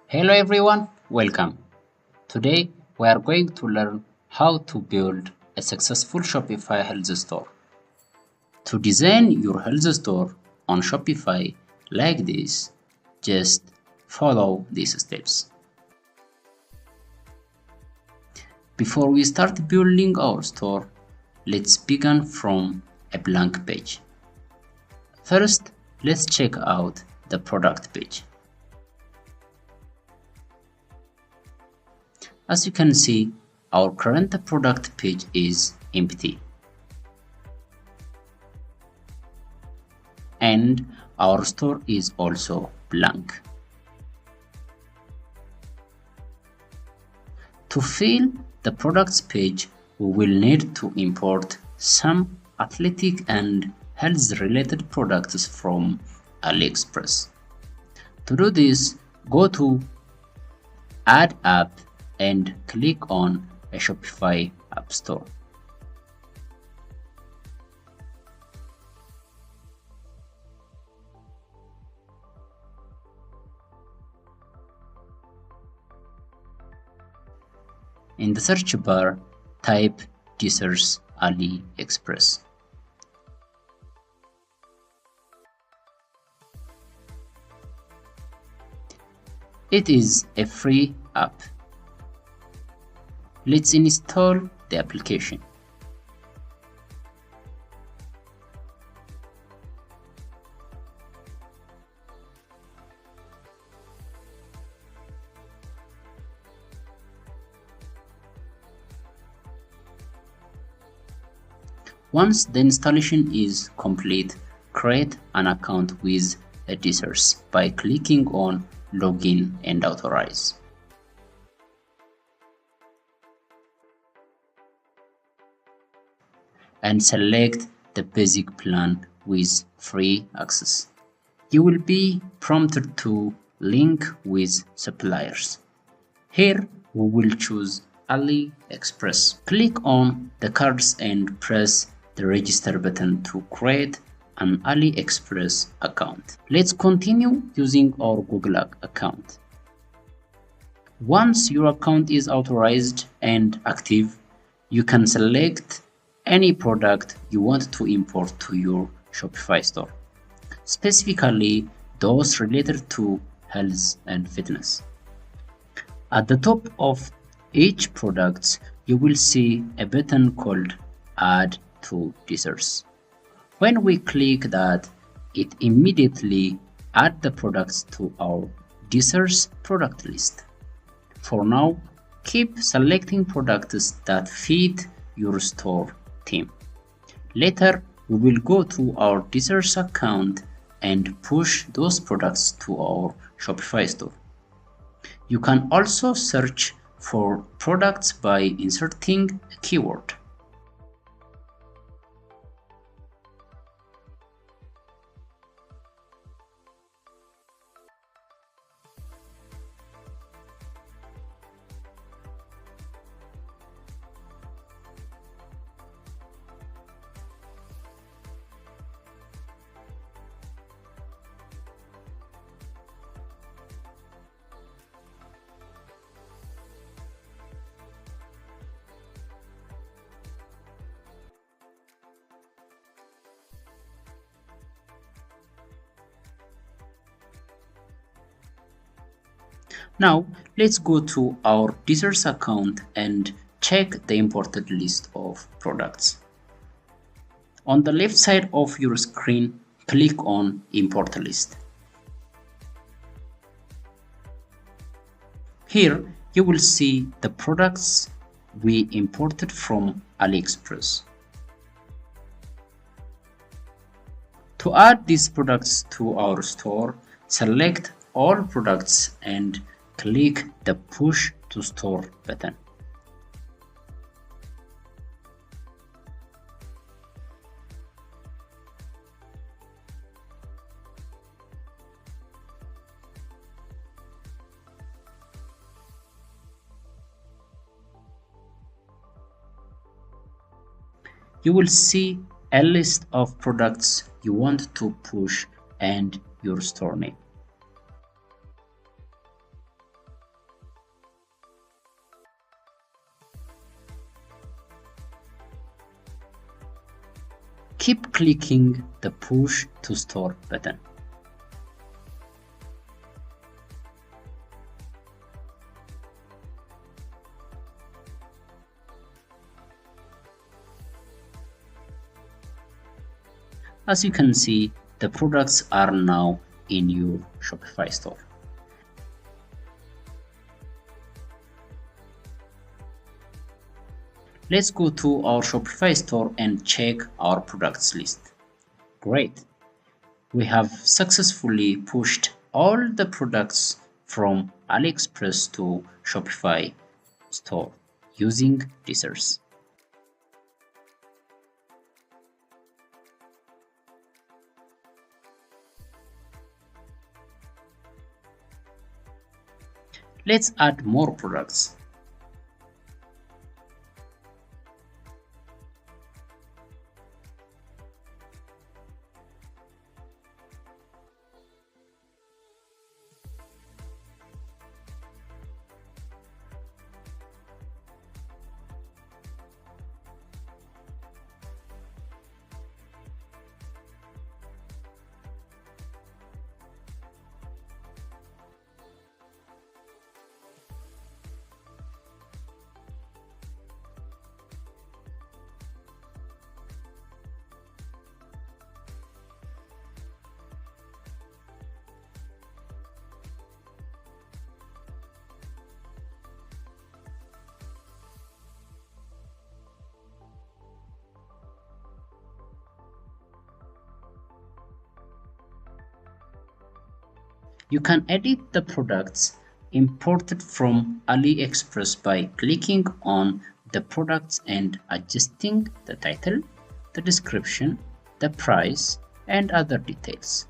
Hello everyone, welcome. Today we are going to learn how to build a successful Shopify health store. To design your health store on Shopify like this, just follow these steps. Before we start building our store, let's begin from a blank page. First, let's check out the product page. As you can see, our current product page is empty. And our store is also blank. To fill the products page, we will need to import some athletic and health related products from AliExpress. To do this, go to Add App and click on a Shopify App Store. In the search bar, type Deezer's AliExpress. It is a free app. Let's install the application. Once the installation is complete, create an account with Deezer's by clicking on Login and Authorize. And select the basic plan with free access. You will be prompted to link with suppliers. Here we will choose AliExpress. Click on the cards and press the register button to create an AliExpress account. Let's continue using our Google account. Once your account is authorized and active, you can select any product you want to import to your Shopify store, specifically those related to health and fitness. At the top of each product, you will see a button called Add to Deezer's. When we click that, it immediately adds the products to our Deezer's product list. For now, keep selecting products that fit your store theme. Later, we will go to our Deezer's account and push those products to our Shopify store. You can also search for products by inserting a keyword. Now, let's go to our Deezer's account and check the imported list of products. On the left side of your screen, click on Import List. Here, you will see the products we imported from AliExpress. To add these products to our store, select all products and click the Push to Store button. You will see a list of products you want to push and your store name. Keep clicking the Push to Store button. As you can see, the products are now in your Shopify store. Let's go to our Shopify store and check our products list. Great! We have successfully pushed all the products from AliExpress to Shopify store using teasers. Let's add more products. You can edit the products imported from AliExpress by clicking on the products and adjusting the title, the description, the price, and other details.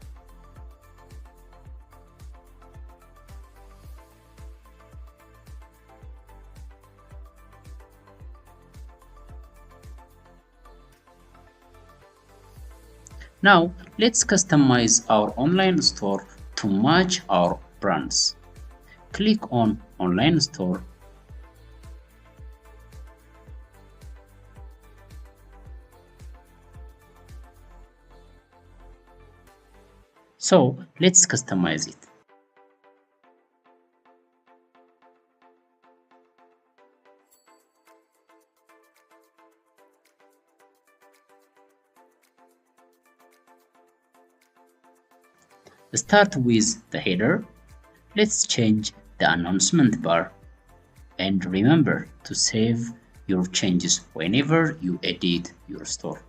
Now, let's customize our online store to match our brands. Click on Online Store. So, let's customize it. Start with the header. Let's change the announcement bar. And remember to save your changes whenever you edit your store.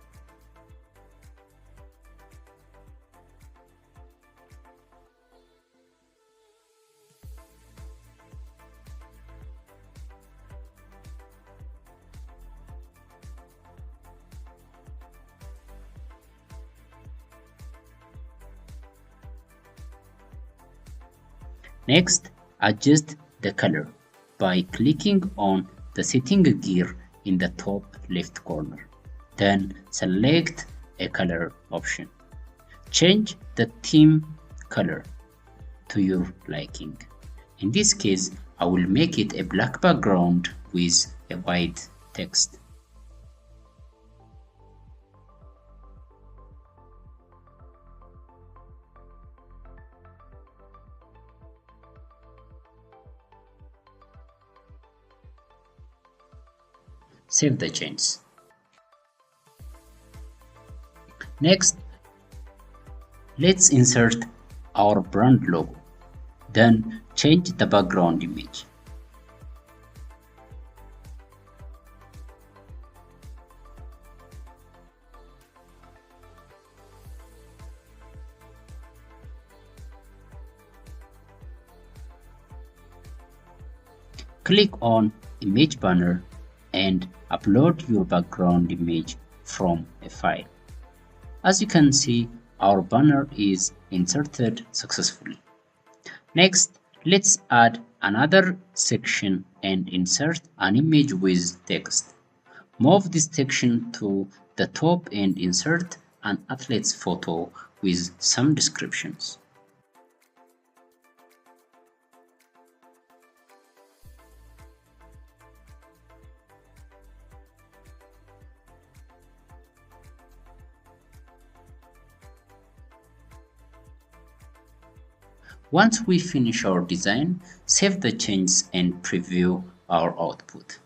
Next, adjust the color by clicking on the setting gear in the top left corner. Then select a color option. Change the theme color to your liking. In this case, I will make it a black background with a white text. Save the changes. Next, let's insert our brand logo. Then change the background image. Click on Image Banner and upload your background image from a file. As you can see, our banner is inserted successfully. Next, let's add another section and insert an image with text. Move this section to the top and insert an athlete's photo with some descriptions. Once we finish our design, save the changes and preview our output.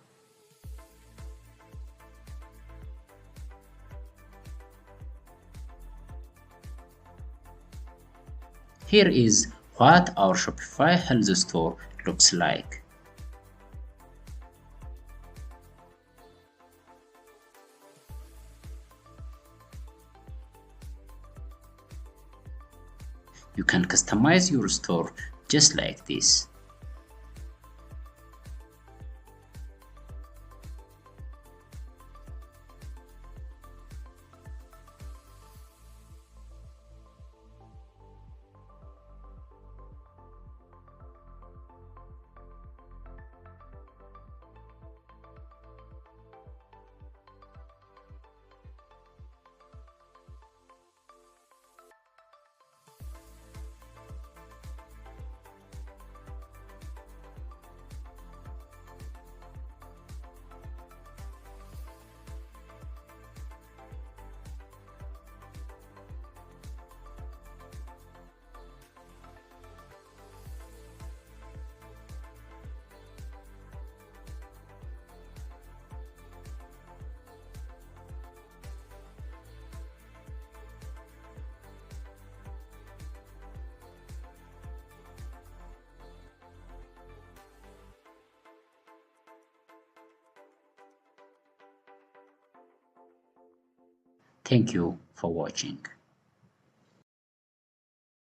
Here is what our Shopify Health Store looks like. You can customize your store just like this. Thank you for watching.